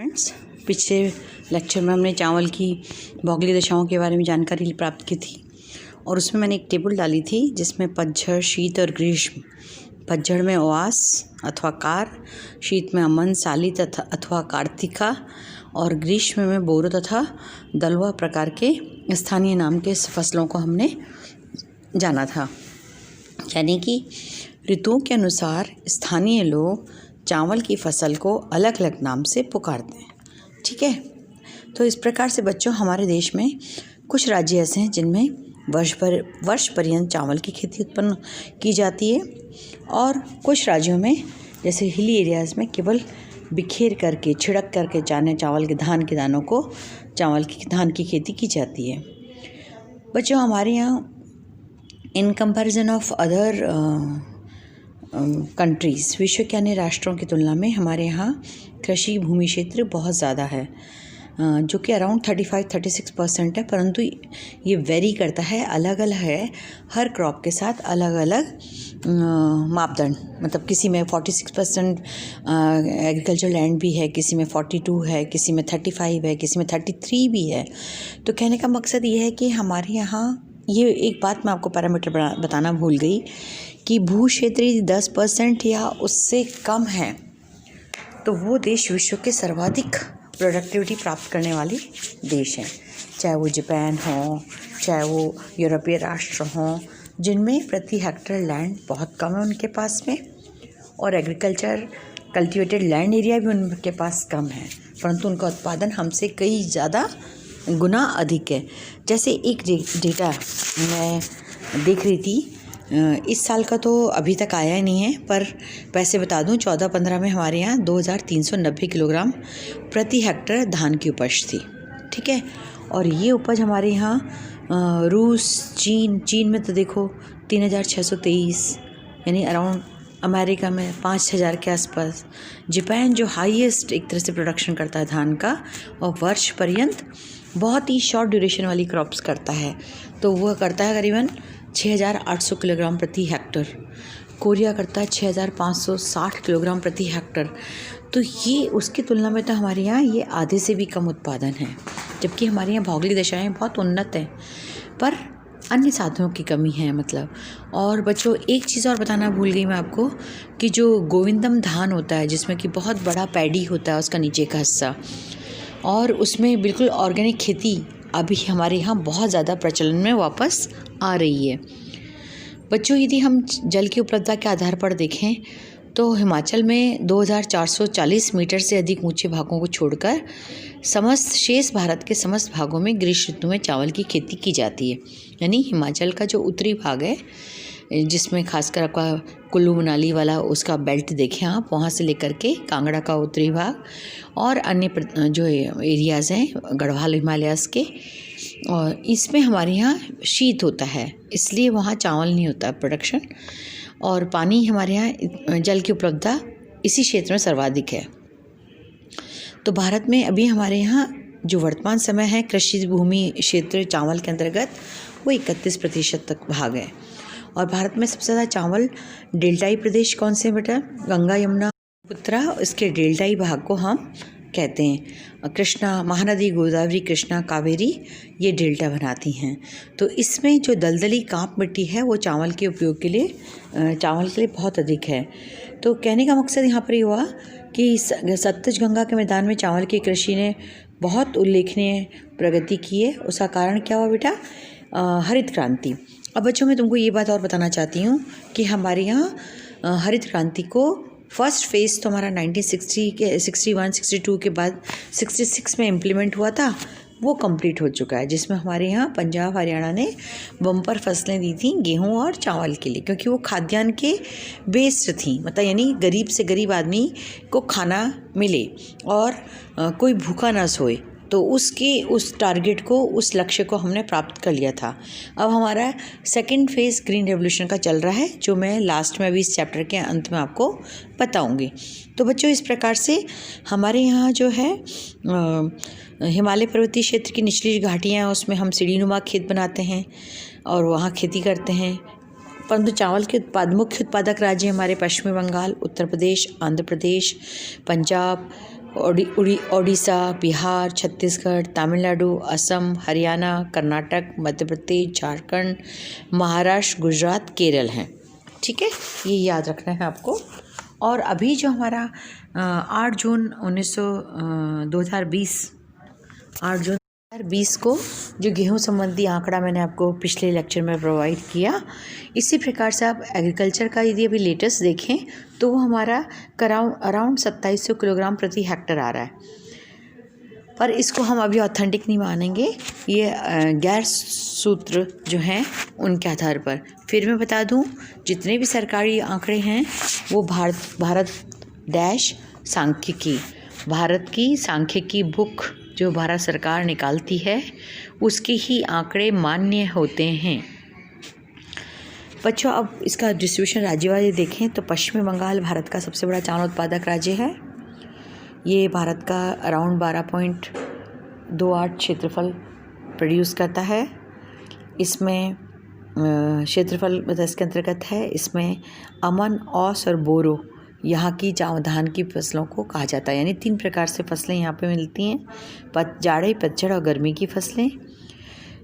Friends, पिछले lecture में हमने चावल की भौगोलिक दशाओं के बारे में जानकारी प्राप्त की थी और उसमें मैंने एक टेबल डाली थी जिसमें पतझड़, शीत और ग्रीष्म। पतझड़ में ओआस अथवा कार, शीत में अमन, साली तथा अथवा कार्तिका और ग्रीष्म में बोरो तथा दलवा प्रकार के स्थानीय नाम के फसलों को हमने जाना था। यानी कि ऋतुओं के अनुसार स्थानीय लोग चावल की फसल को अलग अलग नाम से पुकारते हैं। ठीक है, तो इस प्रकार से बच्चों हमारे देश में कुछ राज्य ऐसे हैं जिनमें वर्ष पर्यंत चावल की खेती उत्पन्न की जाती है और कुछ राज्यों में जैसे हिली एरियाज़ में केवल बिखेर करके छिड़क करके चावल के धान के दानों को धान की खेती की जाती है। बच्चों हमारे यहाँ in comparison of other countries, विश्व के अन्य राष्ट्रों की तुलना में हमारे यहाँ कृषि भूमि क्षेत्र बहुत ज़्यादा है, जो कि अराउंड 35-36% है, परंतु ये वेरी करता है, अलग अलग है। हर क्रॉप के साथ अलग अलग मापदंड, मतलब किसी में 46% एग्रीकल्चर लैंड भी है, किसी में 42 है, किसी में 35 है, किसी में 33 भी है। तो कहने का मकसद ये है कि हमारे यहाँ ये एक बात मैं आपको पैरामीटर बताना भूल गई कि भू क्षेत्र 10% या उससे कम है तो वो देश विश्व के सर्वाधिक प्रोडक्टिविटी प्राप्त करने वाले देश हैं, चाहे वो जापान हो, चाहे वो यूरोपीय राष्ट्र हों, जिनमें प्रति हेक्टेयर लैंड बहुत कम है उनके पास में और एग्रीकल्चर कल्टिवेटेड लैंड एरिया भी उनके पास कम है, परंतु उनका उत्पादन हमसे कई ज़्यादा गुना अधिक है। जैसे एक डेटा मैं देख रही थी, इस साल का तो अभी तक आया ही नहीं है, पर वैसे बता दूं 14-15 में हमारे यहाँ 2390 किलोग्राम प्रति हेक्टेयर धान की उपज थी। ठीक है, और ये उपज हमारे यहाँ रूस, चीन में तो देखो 3623, यानी अराउंड अमेरिका में 5000 के आसपास। जापान जो हाईएस्ट एक तरह से प्रोडक्शन करता है धान का और वर्ष पर्यंत बहुत ही शॉर्ट ड्यूरेशन वाली क्रॉप्स करता है, तो वह करता है करीबन 6800 किलोग्राम प्रति हेक्टर। कोरिया करता है 6560 किलोग्राम प्रति हेक्टर। तो ये उसकी तुलना में तो हमारे यहाँ ये आधे से भी कम उत्पादन है, जबकि हमारे यहाँ भौगोलिक दशाएँ बहुत उन्नत हैं, पर अन्य साधनों की कमी है मतलब। और बच्चों एक चीज़ और बताना भूल गई मैं आपको कि जो गोविंदम धान होता है जिसमें कि बहुत बड़ा पैडी होता है उसका नीचे का हिस्सा, और उसमें बिल्कुल ऑर्गेनिक खेती अभी हमारे यहाँ बहुत ज़्यादा प्रचलन में वापस आ रही है। बच्चों यदि हम जल की उपलब्धता के आधार पर देखें तो हिमाचल में 2440 मीटर से अधिक ऊंचे भागों को छोड़कर शेष भारत के समस्त भागों में ग्रीष्म ऋतु में चावल की खेती की जाती है। यानी हिमाचल का जो उत्तरी भाग है, जिसमें खासकर आपका कुल्लू मनाली वाला उसका बेल्ट देखें आप, वहाँ से लेकर के कांगड़ा का उत्तरी भाग और अन्य जो एरियाज़ हैं गढ़वाल हिमालयाज़ के, और इसमें हमारे यहाँ शीत होता है, इसलिए वहाँ चावल नहीं होता प्रोडक्शन, और पानी हमारे यहाँ जल की उपलब्धता इसी क्षेत्र में सर्वाधिक है। तो भारत में अभी हमारे यहाँ जो वर्तमान समय है कृषि भूमि क्षेत्र चावल के अंतर्गत वो 31% तक भाग है। और भारत में सबसे ज़्यादा चावल डेल्टाई प्रदेश कौन से बेटा? गंगा, यमुना, पुत्रा, इसके डेल्टाई भाग को हम कहते हैं। कृष्णा, महानदी, गोदावरी, कृष्णा, कावेरी ये डेल्टा बनाती हैं। तो इसमें जो दलदली कांप मिट्टी है वो चावल के उपयोग के लिए बहुत अधिक है। तो कहने का मकसद यहाँ पर ये हुआ कि सतलुज गंगा के मैदान में चावल की कृषि ने बहुत उल्लेखनीय प्रगति की है। उसका कारण क्या हुआ बेटा? हरित क्रांति। अब बच्चों मैं तुमको ये बात और बताना चाहती हूँ कि हमारे यहाँ हरित क्रांति को फर्स्ट फेज़ तो हमारा 1960 के 61-62 के बाद 66 में इम्प्लीमेंट हुआ था, वो कंप्लीट हो चुका है, जिसमें हमारे यहाँ पंजाब हरियाणा ने बम्पर फसलें दी थी गेहूं और चावल के लिए, क्योंकि वो खाद्यान्न के बेस्ड थी, मतलब यानी गरीब से गरीब आदमी को खाना मिले और कोई भूखा ना सोए। तो उस टारगेट को, उस लक्ष्य को हमने प्राप्त कर लिया था। अब हमारा सेकंड फेज़ ग्रीन रेवोल्यूशन का चल रहा है, जो मैं लास्ट में अभी इस चैप्टर के अंत में आपको बताऊंगी। तो बच्चों इस प्रकार से हमारे यहाँ जो है हिमालय पर्वतीय क्षेत्र की निचली घाटियाँ, उसमें हम सीढ़ीनुमा खेत बनाते हैं और वहाँ खेती करते हैं। परंतु चावल के मुख्य उत्पादक राज्य हमारे पश्चिमी बंगाल, उत्तर प्रदेश, आंध्र प्रदेश, पंजाब, ओडिशा, बिहार, छत्तीसगढ़, तमिलनाडु, असम, हरियाणा, कर्नाटक, मध्य प्रदेश, झारखंड, महाराष्ट्र, गुजरात, केरल हैं। ठीक है, ये याद रखना है आपको। और अभी जो हमारा 8 जून 2020 को जो गेहूं संबंधी आंकड़ा मैंने आपको पिछले लेक्चर में प्रोवाइड किया, इसी प्रकार से आप एग्रीकल्चर का यदि अभी लेटेस्ट देखें तो वो हमारा अराउंड 2700 किलोग्राम प्रति हेक्टर आ रहा है। पर इसको हम अभी ऑथेंटिक नहीं मानेंगे, ये गैर सूत्र जो हैं उनके आधार पर। फिर मैं बता दूं, जितने भी सरकारी आंकड़े हैं वो भारत की सांख्यिकी बुक जो भारत सरकार निकालती है उसके ही आंकड़े मान्य होते हैं। बच्चों, अब इसका डिस्ट्रीब्यूशन राज्यवार देखें तो पश्चिमी बंगाल भारत का सबसे बड़ा चावल उत्पादक राज्य है। ये भारत का अराउंड 12.28 क्षेत्रफल प्रोड्यूस करता है। इसमें क्षेत्रफल इसके अंतर्गत है। इसमें अमन, औस और बोरो यहाँ की धान की फसलों को कहा जाता है। यानी 3 प्रकार से फसलें यहाँ पे मिलती हैं, जाड़े, पतझड़ और गर्मी की फसलें।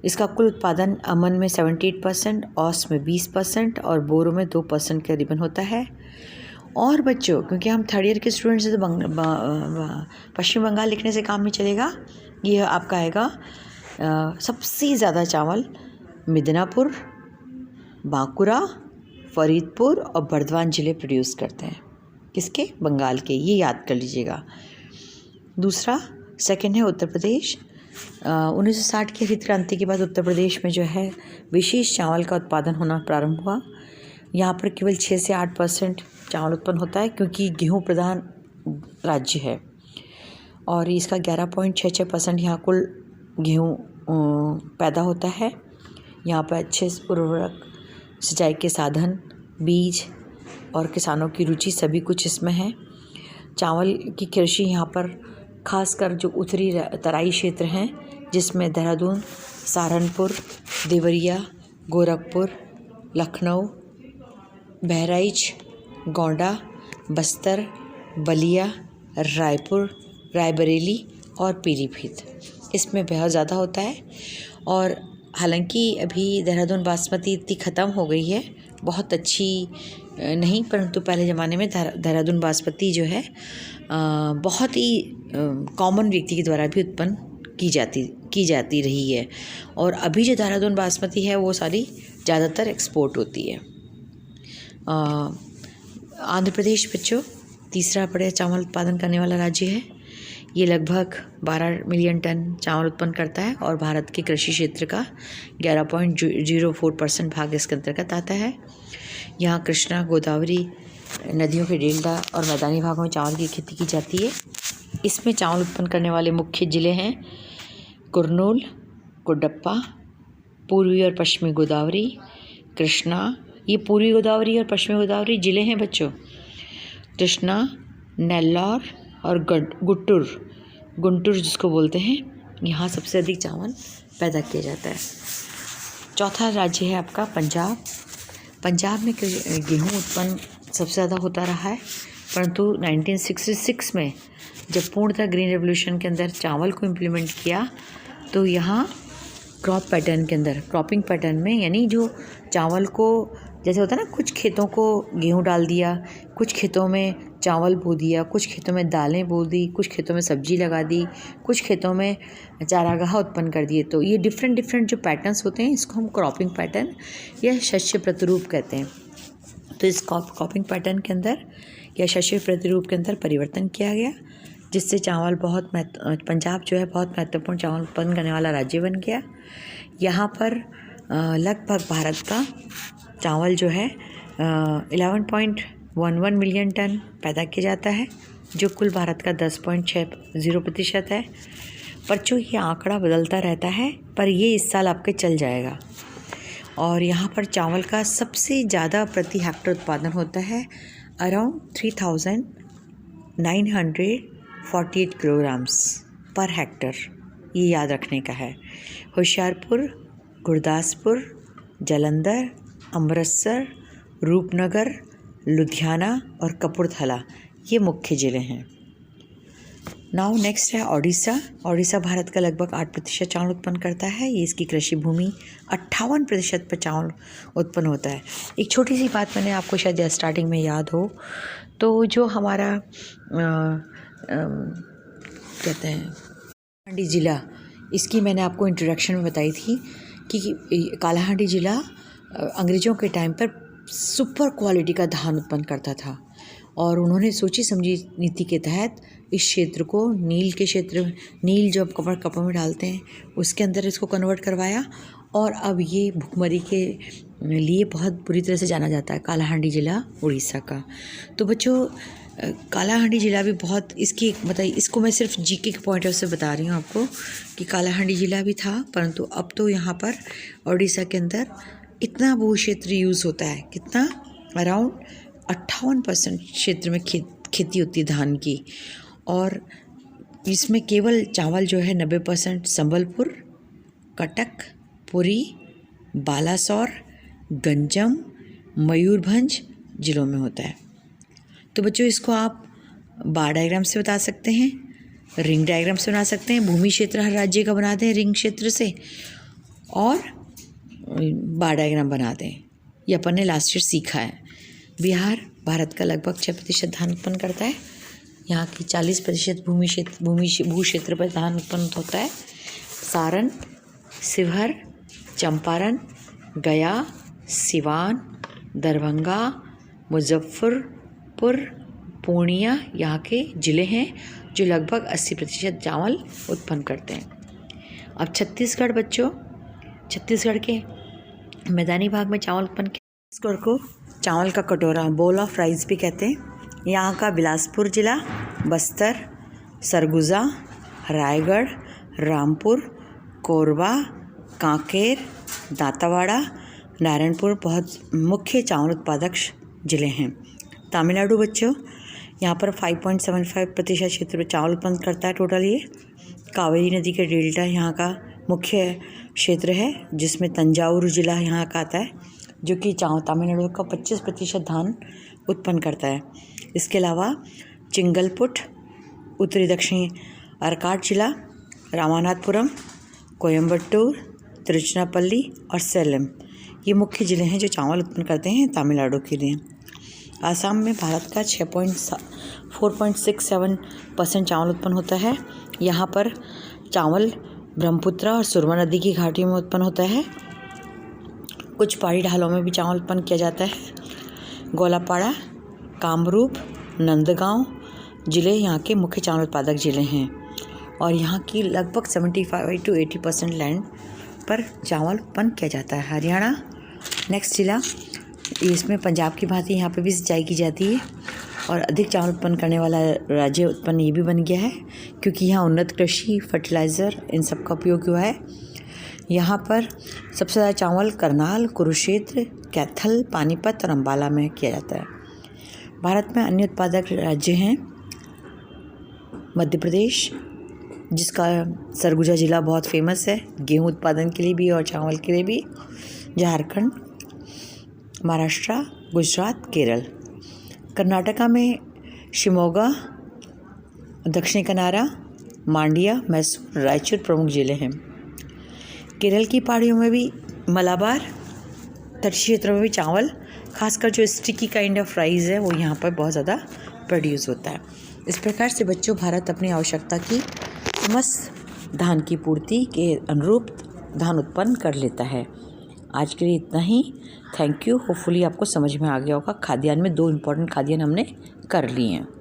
इसका कुल उत्पादन अमन में 78%, औस में 20% और बोरो में 2% के करीबन होता है। और बच्चों, क्योंकि हम 3rd ईयर के स्टूडेंट्स हैं तो पश्चिम बंगाल लिखने से काम नहीं चलेगा। ये आपका आएगा सबसे ज़्यादा चावल मिदनापुर, बांकुरा, फरीदपुर और बर्दवान ज़िले प्रोड्यूस करते हैं। किसके? बंगाल के। ये याद कर लीजिएगा। दूसरा, सेकंड है उत्तर प्रदेश। 1960 की हरित क्रांति के बाद उत्तर प्रदेश में जो है विशेष चावल का उत्पादन होना प्रारंभ हुआ। यहाँ पर केवल 6 से 8% चावल उत्पन्न होता है, क्योंकि गेहूँ प्रधान राज्य है। और इसका 11.66% यहाँ कुल गेहूँ पैदा होता है। यहाँ पर अच्छे उर्वरक, सिंचाई के साधन, बीज और किसानों की रुचि सभी कुछ इसमें है। चावल की कृषि यहाँ पर खासकर जो उत्तरी तराई क्षेत्र हैं, जिसमें देहरादून, सहारनपुर, देवरिया, गोरखपुर, लखनऊ, बहराइच, गोंडा, बस्तर, बलिया, रायपुर, रायबरेली और पीलीभीत, इसमें बहुत ज़्यादा होता है। और हालांकि अभी देहरादून बासमती इतनी ख़त्म हो गई है, बहुत अच्छी नहीं, परंतु पहले ज़माने में देहरादून बासमती जो है बहुत ही कॉमन व्यक्ति के द्वारा भी उत्पन्न की जाती रही है। और अभी जो देहरादून बासमती है वो सारी ज़्यादातर एक्सपोर्ट होती है। आंध्र प्रदेश बच्चों तीसरा बड़ा चावल उत्पादन करने वाला राज्य है। ये लगभग 12 मिलियन टन चावल उत्पन्न करता है और भारत के कृषि क्षेत्र का 11.04% भाग इसके अंतर्गत आता है। यहाँ कृष्णा, गोदावरी नदियों के डेल्टा और मैदानी भागों में चावल की खेती की जाती है। इसमें चावल उत्पन्न करने वाले मुख्य ज़िले हैं कुर्नूल, कुडप्पा, पूर्वी और पश्चिमी गोदावरी, कृष्णा। ये पूर्वी गोदावरी और पश्चिमी गोदावरी ज़िले हैं बच्चों। कृष्णा, नेल्लौर और गुंटूर जिसको बोलते हैं, यहाँ सबसे अधिक चावल पैदा किया जाता है। चौथा राज्य है आपका पंजाब। पंजाब में गेहूँ उत्पन्न सबसे ज़्यादा होता रहा है, परंतु 1966 में जब पूर्णतः ग्रीन रेवोल्यूशन के अंदर चावल को इम्प्लीमेंट किया तो यहाँ क्रॉपिंग पैटर्न में, यानी जो चावल को जैसे होता है ना, कुछ खेतों को गेहूँ डाल दिया, कुछ खेतों में चावल बो दिया, कुछ खेतों में दालें बो दी, कुछ खेतों में सब्जी लगा दी, कुछ खेतों में चारागाह उत्पन्न कर दिए। तो ये डिफरेंट जो पैटर्न्स होते हैं, इसको हम क्रॉपिंग पैटर्न या शस्य प्रतिरूप कहते हैं। तो इस क्रॉपिंग पैटर्न के अंदर या शस्य प्रतिरूप के अंदर परिवर्तन किया गया, जिससे चावल पंजाब जो है बहुत महत्वपूर्ण चावल उत्पन्न करने वाला राज्य बन गया। यहाँ पर लगभग भारत का चावल जो है 11.11 मिलियन टन पैदा किया जाता है, जो कुल भारत का 10.60% है। बच्चों, ये आंकड़ा बदलता रहता है, पर ये इस साल आपके चल जाएगा। और यहाँ पर चावल का सबसे ज़्यादा प्रति हेक्टर उत्पादन होता है, अराउंड 3948 किलोग्राम्स पर हेक्टर। ये याद रखने का है। होशियारपुर, गुरदासपुर, जालंधर, अमृतसर, रूपनगर, लुधियाना और कपूरथला ये मुख्य ज़िले हैं। नाउ नेक्स्ट है ओडिशा। ओडिशा भारत का लगभग 8% चावल उत्पन्न करता है। ये इसकी कृषि भूमि 58% पर चावल उत्पन्न होता है। एक छोटी सी बात मैंने आपको शायद स्टार्टिंग में याद हो, तो जो हमारा कहते हैं कालाहांडी ज़िला, इसकी मैंने आपको इंट्रोडक्शन में बताई थी कि कालाहांडी ज़िला अंग्रेज़ों के टाइम पर सुपर क्वालिटी का धान उत्पन्न करता था और उन्होंने सोची समझी नीति के तहत इस क्षेत्र को नील के क्षेत्र में, नील जो कपड़ों में डालते हैं उसके अंदर इसको कन्वर्ट करवाया और अब ये भुखमरी के लिए बहुत बुरी तरह से जाना जाता है कालाहांडी ज़िला उड़ीसा का। तो बच्चों कालाहांडी ज़िला भी बहुत इसकी बताइए, इसको मैं सिर्फ जीके के पॉइंट ऑफ से बता रही हूँ आपको कि कालाहांडी ज़िला भी था, परंतु अब तो यहाँ पर उड़ीसा के अंदर इतना भू क्षेत्र यूज़ होता है, कितना अराउंड 58% क्षेत्र में खेती होती है धान की, और इसमें केवल चावल जो है 90% संबलपुर, कटक, पुरी, बालासोर, गंजम, मयूरभंज जिलों में होता है। तो बच्चों इसको आप बार डायग्राम से बता सकते हैं, रिंग डायग्राम से बना सकते हैं। भूमि क्षेत्र हर राज्य का बना दें रिंग क्षेत्र से और बार डायग्राम बना दें। ये अपन ने लास्ट ईयर सीखा है। बिहार भारत का लगभग 6% धान उत्पन्न करता है। यहाँ की 40% भू क्षेत्र पर धान उत्पन्न होता है। सारण, शिवहर, चंपारण, गया, सिवान, दरभंगा, मुजफ्फरपुर, पूर्णिया यहाँ के ज़िले हैं जो लगभग 80% चावल उत्पन्न करते हैं। अब छत्तीसगढ़ बच्चों, छत्तीसगढ़ के मैदानी भाग में चावल उत्पन्न छत्तीसगढ़ को चावल का कटोरा, बोल ऑफ राइस भी कहते हैं। यहाँ का बिलासपुर जिला, बस्तर, सरगुजा, रायगढ़, रामपुर, कोरबा, कांकेर, दांतेवाड़ा, नारायणपुर बहुत मुख्य चावल उत्पादक जिले हैं। तमिलनाडु बच्चों, यहाँ पर 5.75% क्षेत्र में चावल उत्पन्न करता है टोटल। ये कावेरी नदी के डेल्टा यहाँ का मुख्य क्षेत्र है, जिसमें तंजावुर जिला यहाँ का आता है, जो कि तमिलनाडु का 25% धान उत्पन्न करता है। इसके अलावा चिंगलपुट, उत्तरी दक्षिणी आर्काट जिला, रामानाथपुरम, कोयम्बटूर, तिरुचिरापल्ली और सेलम ये मुख्य ज़िले हैं जो चावल उत्पन्न करते हैं तमिलनाडु के लिए। आसाम में भारत का 4.67% चावल उत्पन्न होता है। यहाँ पर चावल ब्रह्मपुत्र और सुरमा नदी की घाटी में उत्पन्न होता है। कुछ पहाड़ी ढालों में भी चावल उत्पन्न किया जाता है। गोलापाड़ा, कामरूप, नंदगांव ज़िले यहाँ के मुख्य चावल उत्पादक ज़िले हैं और यहाँ की लगभग 75 to 80% लैंड पर चावल उत्पन्न किया जाता है। हरियाणा नेक्स्ट ज़िला, इसमें पंजाब की भांति यहाँ पे भी सिंचाई की जाती है और अधिक चावल उत्पन्न करने वाला राज्य उत्पन्न ये भी बन गया है क्योंकि यहाँ उन्नत कृषि, फर्टिलाइज़र इन सब का उपयोग हुआ है। यहाँ पर सबसे ज़्यादा चावल करनाल, कुरुक्षेत्र, कैथल, पानीपत और अम्बाला में किया जाता है। भारत में अन्य उत्पादक राज्य हैं मध्य प्रदेश, जिसका सरगुजा ज़िला बहुत फेमस है गेहूं उत्पादन के लिए भी और चावल के लिए भी, झारखंड, महाराष्ट्र, गुजरात, केरल। कर्नाटका में शिमोगा, दक्षिणी कनारा, मांड्या, मैसूर, रायचूर प्रमुख जिले हैं। केरल की पहाड़ियों में भी मलाबार तटीय क्षेत्रों में भी चावल, खासकर जो स्टिकी काइंड ऑफ राइस है वो यहाँ पर बहुत ज़्यादा प्रोड्यूस होता है। इस प्रकार से बच्चों भारत अपनी आवश्यकता की समस्त धान की पूर्ति के अनुरूप धान उत्पन्न कर लेता है। आज के लिए इतना ही। Thank you. होपफुली आपको समझ में आ गया होगा। खाद्यान्न में 2 इम्पॉर्टेंट खाद्यान्न हमने कर लिए हैं।